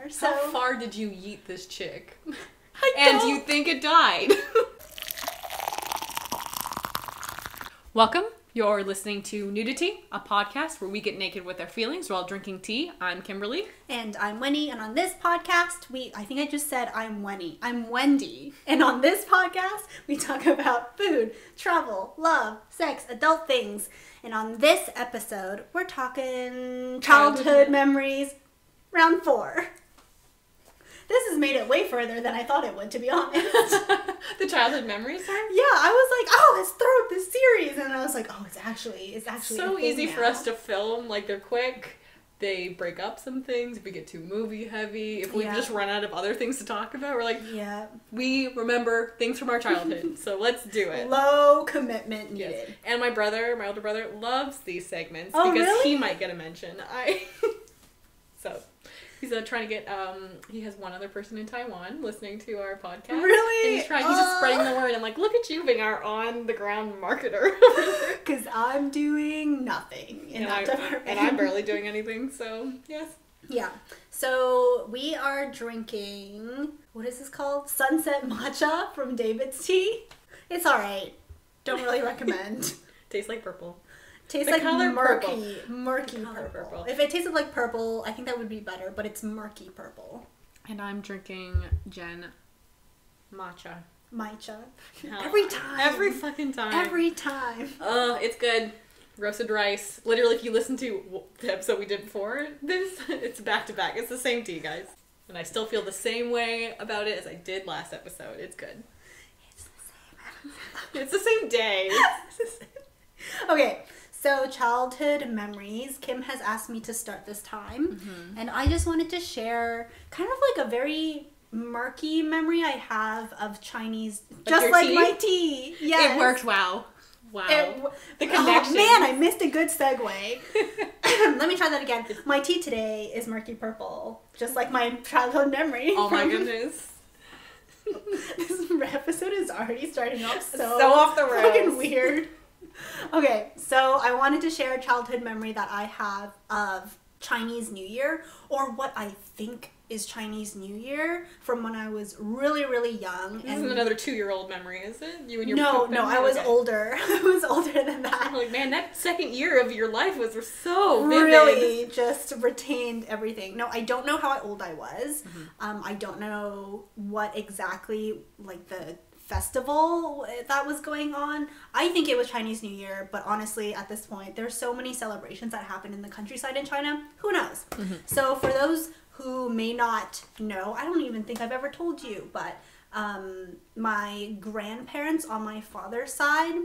So, how far did you yeet this chick? and do you think it died? Welcome. You're listening to Nuditea, a podcast where we get naked with our feelings while drinking tea. I'm Kimberly. And I'm Wendy. And on this podcast, I think I just said I'm Wendy. I'm Wendy. And on this podcast, we talk about food, travel, love, sex, adult things. And on this episode, we're talking childhood memories, round 4. This has made it way further than I thought it would, to be honest. The childhood memories part? Yeah, I was like, oh, let's throw up this series. And I was like, oh, it's actually so easy for us to film. Like, they're quick. They break up some things. If we get too movie heavy, if we just run out of other things to talk about, we're like, we remember things from our childhood, so let's do it. Low commitment needed. Yes. And my older brother, loves these segments because he might get a mention. So he's trying to get, he has one other person in Taiwan listening to our podcast. Really? And he's just spreading the word. I'm like, look at you being our on-the-ground marketer. Because I'm doing nothing in that department. And I'm barely doing anything, so yes. Yeah. So we are drinking, what is this called? Sunset Matcha from David's Tea. It's alright. Don't really recommend. Tastes like purple. Tastes the like color murky purple. If it tasted like purple, I think that would be better, but it's murky purple. And I'm drinking Jen matcha. Every time. Every fucking time. Every time. It's good. Roasted rice. Literally, if you listen to the episode we did before this, it's back to back. It's the same tea, guys. And I still feel the same way about it as I did last episode. It's good. It's the same episode. It's the same day. Okay. So, childhood memories. Kim has asked me to start this time. Mm-hmm. And I just wanted to share kind of like a very murky memory I have of Chinese. Just like tea? My tea. Yes. It worked. Wow. The connection. Oh, man, I missed a good segue. Let me try that again. My tea today is murky purple. Just like my childhood memory. Oh my goodness. This episode is already starting off so off the rails. Fucking weird. Okay, so I wanted to share a childhood memory that I have of Chinese New Year, or what I think is Chinese New Year, from when I was really, really young. This isn't another 2-year-old memory, is it? You and your No, I was older. I was older than that. I'm like, man, that second year of your life was so vivid. Really just retained everything. No, I don't know how old I was. Mm-hmm. I don't know what exactly, like, the festival that was going on. I think it was Chinese New Year, but honestly, at this point, there's so many celebrations that happen in the countryside in China. Who knows? Mm-hmm. So for those who may not know, I don't even think I've ever told you, but my grandparents on my father's side,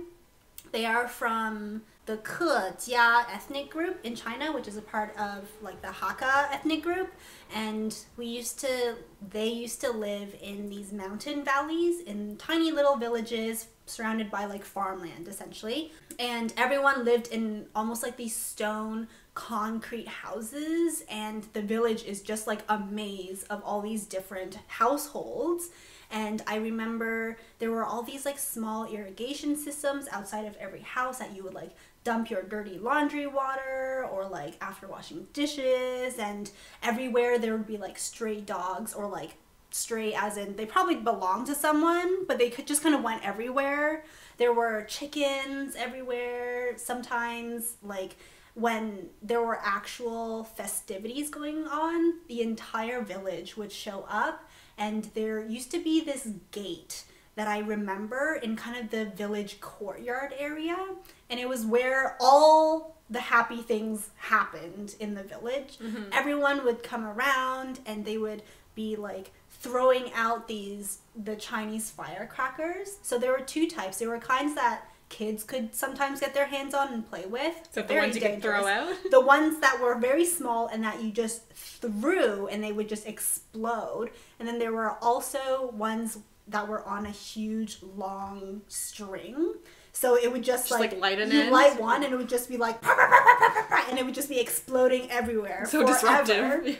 they are from the Kejia ethnic group in China, which is a part of like the Hakka ethnic group, and they used to live in these mountain valleys in tiny little villages surrounded by like farmland essentially, and everyone lived in almost like these stone concrete houses, and the village is just like a maze of all these different households. And I remember there were all these like small irrigation systems outside of every house that you would like dump your dirty laundry water, or like after washing dishes, and everywhere there would be like stray dogs, or like stray as in they probably belonged to someone, but they could just kind of went everywhere. There were chickens everywhere. Sometimes like when there were actual festivities going on, the entire village would show up. And there used to be this gate that I remember in kind of the village courtyard area. And it was where all the happy things happened in the village. Mm-hmm. Everyone would come around and they would be like throwing out the Chinese firecrackers. So there were 2 types. There were kinds that kids could sometimes get their hands on and play with. So the ones you could throw out? The ones that were very small and that you just threw and they would just explode. And then there were also ones that were on a huge long string. So it would just like light an you end? Light one and it would just be like and it would just be exploding everywhere. So forever. disruptive.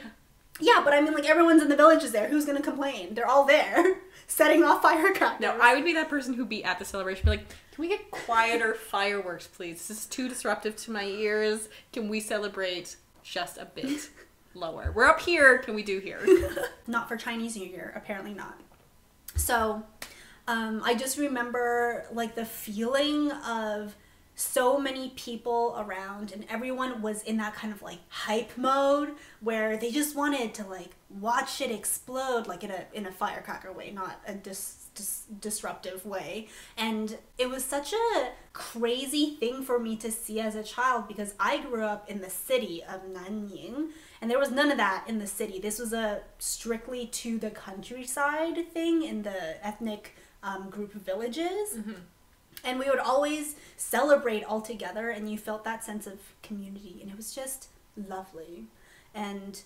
Yeah, but I mean, like, everyone's in the villages there. Who's gonna complain? They're all there, setting off firecrackers. No, I would be that person who'd be at the celebration, be like, can we get quieter fireworks, please? This is too disruptive to my ears. Can we celebrate just a bit? lower. We're up here. Can we do here? Not for Chinese New Year. Apparently not. So, I just remember like the feeling of so many people around, and everyone was in that kind of like hype mode where they just wanted to like watch it explode, like in a firecracker way, not a disruptive way. And it was such a crazy thing for me to see as a child, because I grew up in the city of Nanning, and there was none of that in the city. This was a strictly to the countryside thing in the ethnic group of villages. Mm-hmm. And we would always celebrate all together, and you felt that sense of community, and it was just lovely. And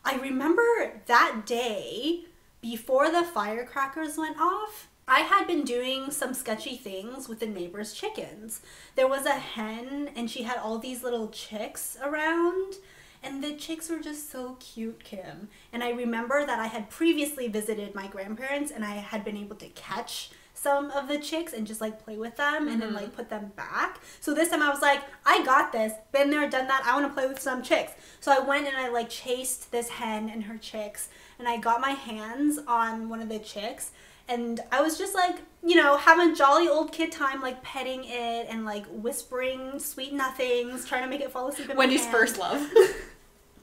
I remember that day, before the firecrackers went off, I had been doing some sketchy things with the neighbor's chickens. There was a hen, and she had all these little chicks around, and the chicks were just so cute, Kim. And I remember that I had previously visited my grandparents, and I had been able to catch some of the chicks and just like play with them and then like put them back. So this time I was like, I got this. Been there, done that. I want to play with some chicks. So I went and I like chased this hen and her chicks, and I got my hands on one of the chicks, and I was just like, you know, having jolly old kid time, like petting it and like whispering sweet nothings, trying to make it fall asleep in Wendy's my hand. first love.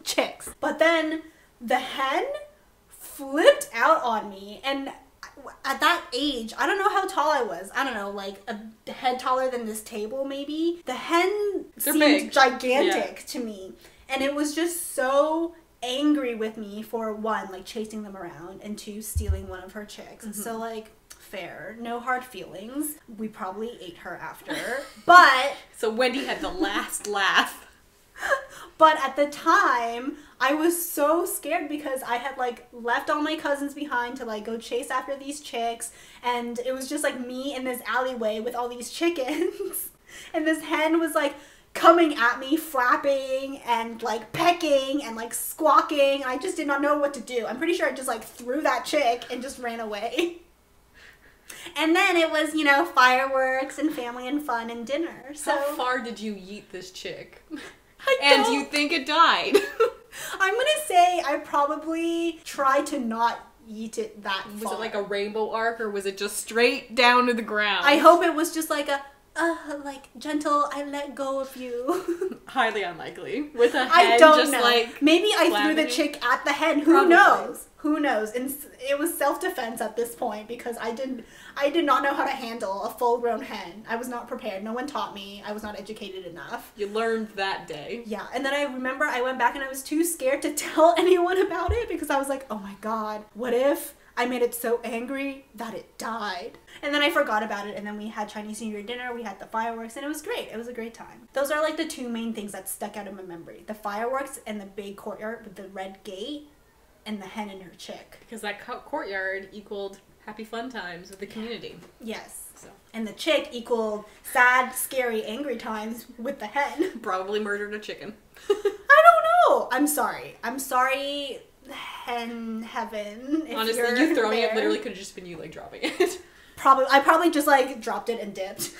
Chicks. But then the hen flipped out on me, and at that age, I don't know how tall I was. I don't know, like a head taller than this table maybe. The hen seemed big. Gigantic to me. And it was just so angry with me for one, like chasing them around, and two, stealing one of her chicks. So like, fair. No hard feelings. We probably ate her after. But so Wendy had the last laugh. But at the time, I was so scared because I had like left all my cousins behind to like go chase after these chicks, and it was just like me in this alleyway with all these chickens. And this hen was like coming at me, flapping and like pecking and like squawking. I just did not know what to do. I'm pretty sure I just like threw that chick and just ran away. And then it was, you know, fireworks and family and fun and dinner. So how far did you yeet this chick? And you think it died? I'm gonna say I probably tried to not eat it that far. Was it like a rainbow arc, or was it just straight down to the ground? I hope it was just like a, like gentle, I let go of you. Highly unlikely. With a hen I don't just know. like maybe I threw the chick at the hen. Who knows? Who knows? And it was self-defense at this point, because I did not know how to handle a full-grown hen. I was not prepared. No one taught me. I was not educated enough. You learned that day. Yeah, and then I remember I went back and I was too scared to tell anyone about it, because I was like, oh my god, what if I made it so angry that it died? And then I forgot about it, and then we had Chinese New Year dinner, we had the fireworks, and it was great. It was a great time. Those are like the two main things that stuck out in my memory. The fireworks and the big courtyard with the red gate, and the hen and her chick. Because that courtyard equaled happy fun times with the community. Yes. So. And the chick equaled sad, scary, angry times with the hen. Probably murdered a chicken. I don't know. I'm sorry. Hen heaven. Honestly, you throwing it literally could have just been you like dropping it. I probably just like dropped it and dipped.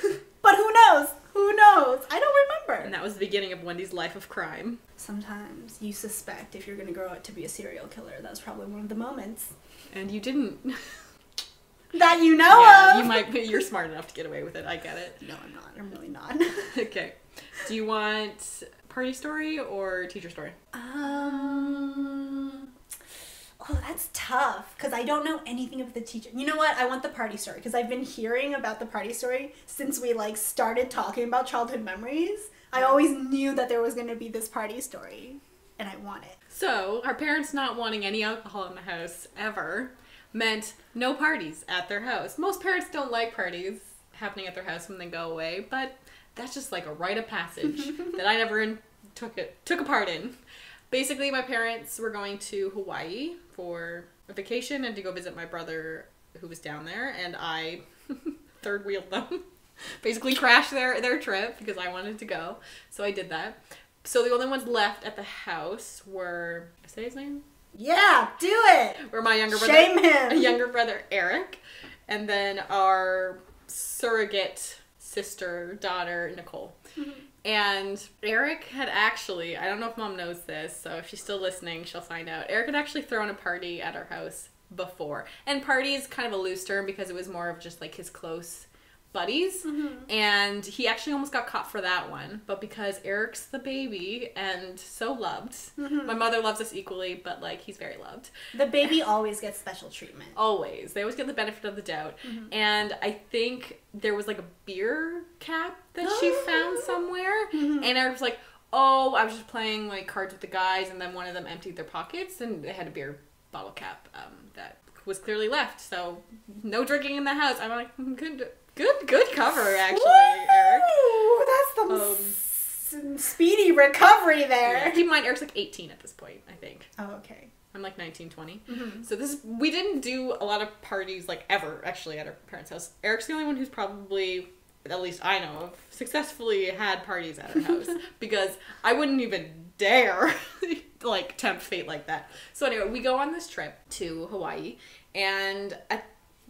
But who knows? Who knows? I don't remember. And that was the beginning of Wendy's life of crime. Sometimes you suspect if you're going to grow up to be a serial killer. That's probably one of the moments. And you didn't. That you know of. You're smart enough to get away with it. I get it. No, I'm not. I'm really not. Okay. Do you want party story or teacher story? Oh, that's tough, because I don't know anything of the teacher. You know what? I want the party story, because I've been hearing about the party story since we like started talking about childhood memories. I always knew that there was going to be this party story, and I want it. So, our parents not wanting any alcohol in the house ever meant no parties at their house. Most parents don't like parties happening at their house when they go away, but that's just like a rite of passage that I never took a part in. Basically, my parents were going to Hawaii for a vacation and to go visit my brother who was down there, and I third wheeled them. Basically crashed their trip because I wanted to go, so I did that. So the only ones left at the house were, did I say his name? Yeah, do it! Were my younger brother. Shame him! Younger brother, Eric, and then our surrogate sister, daughter, Nicole. And Eric had actually, I don't know if Mom knows this, so if she's still listening, she'll find out. Eric had actually thrown a party at our house before. And party is kind of a loose term because it was more of just like his close buddies. And he actually almost got caught for that one. But because Eric's the baby and so loved, my mother loves us equally, but like he's very loved. The baby always gets special treatment. Always. They always get the benefit of the doubt. And I think there was like a beer cap that she found somewhere. And Eric was like, oh, I was just playing like cards with the guys, and then one of them emptied their pockets and they had a beer bottle cap that was clearly left. So no drinking in the house. I'm like, good cover, actually, Eric. That's some speedy recovery there. Yeah. Keep in mind, Eric's like 18 at this point, I think. Oh, okay. I'm like 19, 20. So we didn't do a lot of parties like ever, actually, at our parents' house. Eric's the only one who's probably, at least I know of, successfully had parties at our house because I wouldn't even dare like tempt fate like that. So anyway, we go on this trip to Hawaii, and at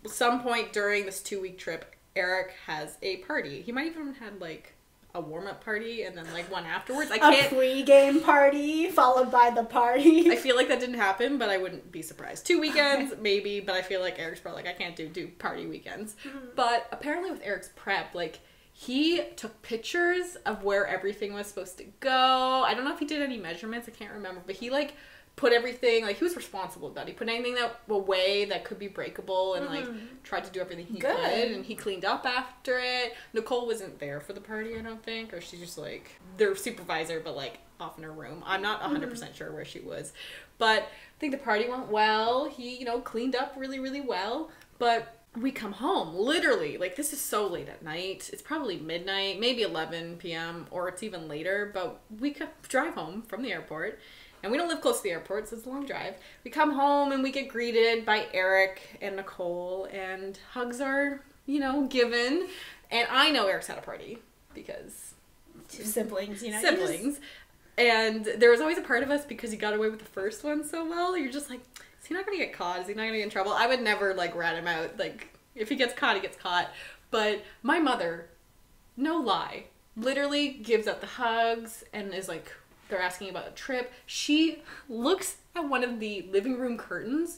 some point during this 2-week trip, Eric has a party. He might even have had like a warm-up party and then like one afterwards. A pre-game party followed by the party. I feel like that didn't happen, but I wouldn't be surprised. 2 weekends, maybe, but I feel like Eric's probably like, I can't do party weekends. But apparently with Eric's prep, like, he took pictures of where everything was supposed to go. I don't know if he did any measurements, I can't remember, but he like put everything, like, he was responsible about it. He put anything away that could be breakable and like tried to do everything he could, and he cleaned up after it. Nicole wasn't there for the party, I don't think, or she's just like their supervisor, but like off in her room. I'm not 100% sure where she was, but I think the party went well. He, you know, cleaned up really, really well, but we come home, literally, like, this is so late at night. It's probably midnight, maybe 11 p.m., or it's even later, but we could drive home from the airport. And we don't live close to the airport, so it's a long drive. We come home and we get greeted by Eric and Nicole, and hugs are, you know, given. And I know Eric's had a party because... siblings, you know? Siblings. And there was always a part of us, because he got away with the first one so well, you're just like, is he not going to get caught? Is he not going to get in trouble? I would never, like, rat him out. Like, if he gets caught, he gets caught. But my mother, no lie, literally gives out the hugs and is like... They're asking about a trip. She looks at one of the living room curtains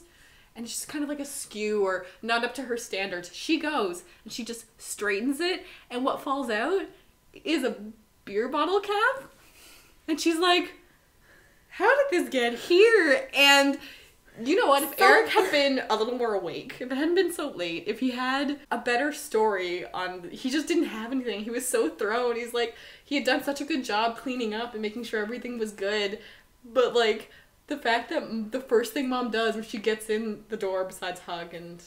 and it's just kind of like askew or not up to her standards. She goes and she just straightens it, and what falls out is a beer bottle cap. And she's like, how did this get here? And you know what? If Eric had been a little more awake, if it hadn't been so late, if he had a better story on... He just didn't have anything. He was so thrown. He's like... He had done such a good job cleaning up and making sure everything was good. But, like, the fact that the first thing Mom does when she gets in the door, besides hug and...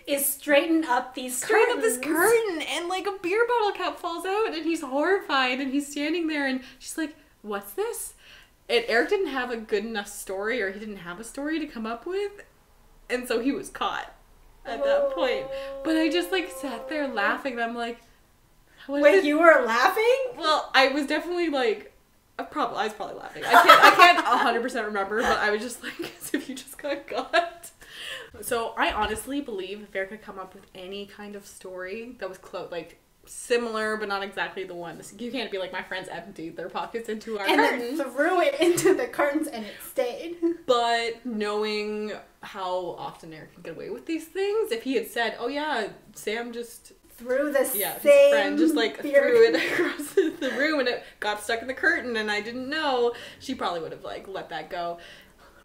is straighten up these curtains. Straighten up this curtain, and, like, a beer bottle cap falls out, and he's horrified, and he's standing there, and she's like, what's this? And Eric didn't have a good enough story, or he didn't have a story to come up with, and so he was caught at that point. But I just, like, sat there laughing, and I'm like... Wait, you were laughing? Well, I was definitely, like... I was probably laughing. I can't 100% remember, but I was just like, as if you just got caught. So I honestly believe if Eric could come up with any kind of story that was like... similar, but not exactly the one. You can't be like, my friends emptied their pockets into our curtains. Then threw it into the curtains and it stayed. But knowing how often Eric can get away with these things, if he had said, oh yeah, Sam just... threw the his same friend just like threw it across the room and it got stuck in the curtain and I didn't know, she probably would have like let that go.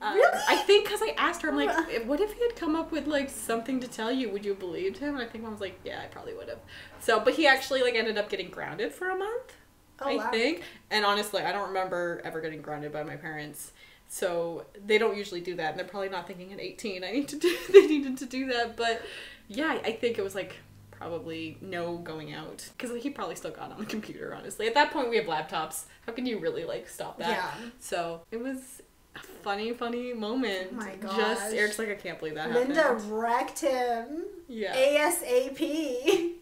Really? I think because I asked her, I'm like, what if he had come up with like something to tell you? Would you have believed him? And I think Mom was like, yeah, I probably would have. So, but he actually like ended up getting grounded for a month, I think. And honestly, I don't remember ever getting grounded by my parents. So they don't usually do that, and they're probably not thinking at 18 they needed to do that. But yeah, I think it was like probably no going out, because he probably still got on the computer. Honestly, at that point we have laptops. How can you really like stop that? Yeah. So it was a funny moment. Oh my gosh. Just Eric's like, I can't believe that Linda happened. wrecked him. Yeah. ASAP.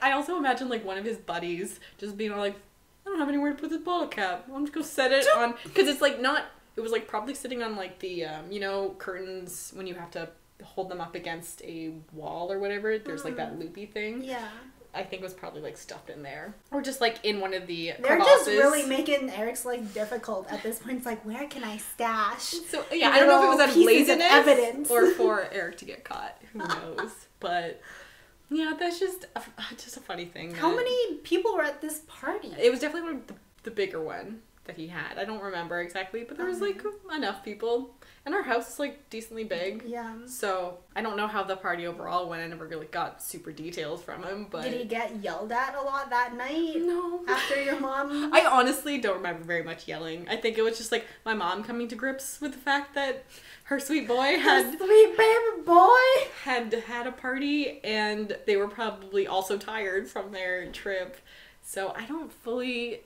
I also imagine like one of his buddies just being all like, I don't have anywhere to put this bottle cap. I'll just go set it on, because it's like not. It was like probably sitting on like the you know, curtains when you have to hold them up against a wall or whatever. There's like that loopy thing. Yeah. I think was probably like stuffed in there. Or just like in one of the They're crevasses. just really making Eric's life difficult at this point. It's like, where can I stash? So yeah, I don't know if it was out of laziness evidence or for Eric to get caught. Who knows? But yeah, that's just a funny thing. How many people were at this party? It was definitely one of the bigger one that he had. I don't remember exactly, but there was like enough people. And our house is like decently big. Yeah. So I don't know how the party overall went. I never really got super details from him, but... Did he get yelled at a lot that night? No. After your mom? I honestly don't remember very much yelling. I think it was just like my mom coming to grips with the fact that her sweet boy had... Her sweet baby boy! Had a party, and they were probably also tired from their trip. So I don't fully...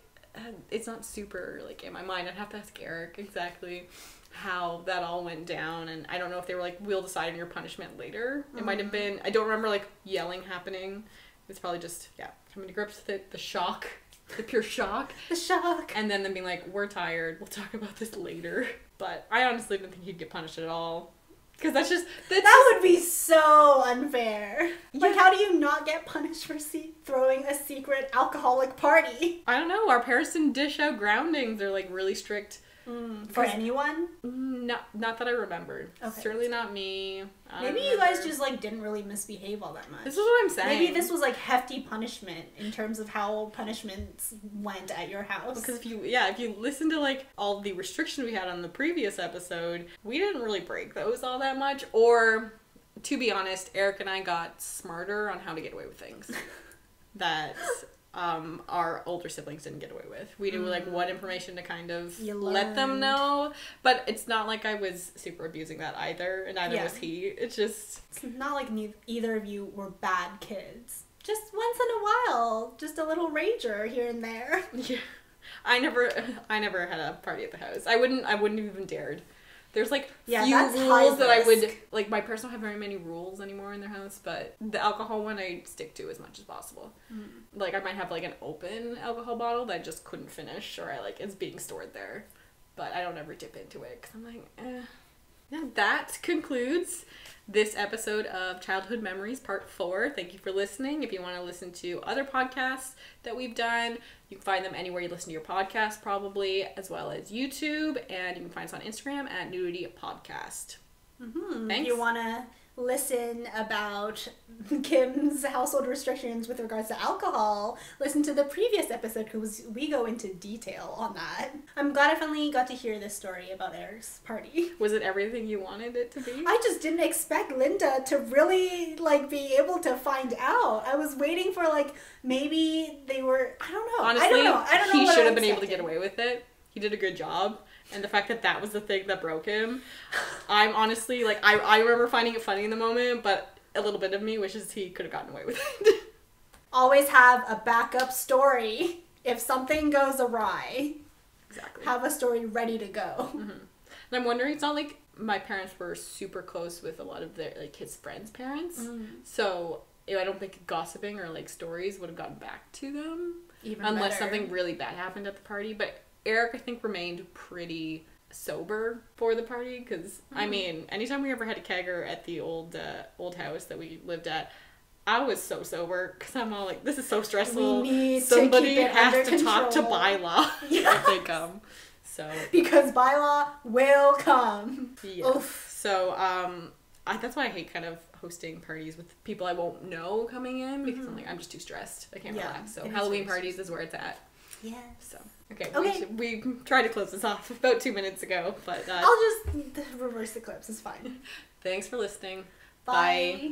It's not super like in my mind. I'd have to ask Eric exactly how that all went down, and I don't know if they were like, we'll decide on your punishment later. It might have been, I don't remember like yelling happening. It's probably just coming to grips with it, the shock, the pure shock, and then them being like, we're tired, we'll talk about this later. But I honestly didn't think he'd get punished at all, because that would be so unfair. Yeah. Like, how do you not get punished for throwing a secret alcoholic party? I don't know, our parents didn't dish out groundings. They're like really strict. For anyone? Not that I remembered. Okay. Certainly not me. Maybe you guys just like didn't really misbehave all that much. This is what I'm saying. Maybe this was like hefty punishment in terms of how punishments went at your house. Because if you listen to like all the restrictions we had on the previous episode, we didn't really break those all that much. Or, to be honest, Eric and I got smarter on how to get away with things that our older siblings didn't get away with. We knew like what information to kind of let them know, but it's not like I was super abusing that either, and neither was he. It's not like either of you were bad kids. Just once in a while, just a little rager here and there. Yeah, I never had a party at the house. I wouldn't have even dared. There's like few rules that I would like. My parents don't have very many rules anymore in their house, but the alcohol one I stick to as much as possible. Like I might have like an open alcohol bottle that I just couldn't finish, or I like it's being stored there, but I don't ever dip into it because I'm like, Yeah, that concludes this episode of Childhood Memories Part 4. Thank you for listening. If you want to listen to other podcasts that we've done, you can find them anywhere you listen to your podcast, probably, as well as YouTube. And you can find us on Instagram at Nuditea Podcast. Thanks. If you want to listen about Kim's household restrictions with regards to alcohol, listen to the previous episode because we go into detail on that. I'm glad I finally got to hear this story about Eric's party. Was it everything you wanted it to be? I just didn't expect Linda to really like be able to find out. I was waiting for like maybe they were, I don't know. Honestly, I don't know he should have been able to get away with it. He did a good job. And the fact that that was the thing that broke him, I'm honestly, like, I remember finding it funny in the moment, but a little bit of me wishes he could have gotten away with it. Always have a backup story. If something goes awry, exactly, have a story ready to go. And I'm wondering, it's not like my parents were super close with a lot of their, like, his friends' parents. So I don't think gossiping or, like, stories would have gotten back to them. Even unless better. Something really bad happened at the party. But Eric, I think, remained pretty sober for the party, because I mean, anytime we ever had a kegger at the old house that we lived at, I was so sober because I'm all like, this is so stressful. Somebody has to talk to bylaw if they come. So because bylaw will come. Yeah. Oof. So that's why I hate kind of hosting parties with people I won't know coming in, because I'm like, I'm just too stressed. I can't relax. So Halloween parties is where it's at. Yeah. So okay. We tried to close this off about 2 minutes ago, but I'll just reverse the clips. It's fine. Thanks for listening. Bye. Bye.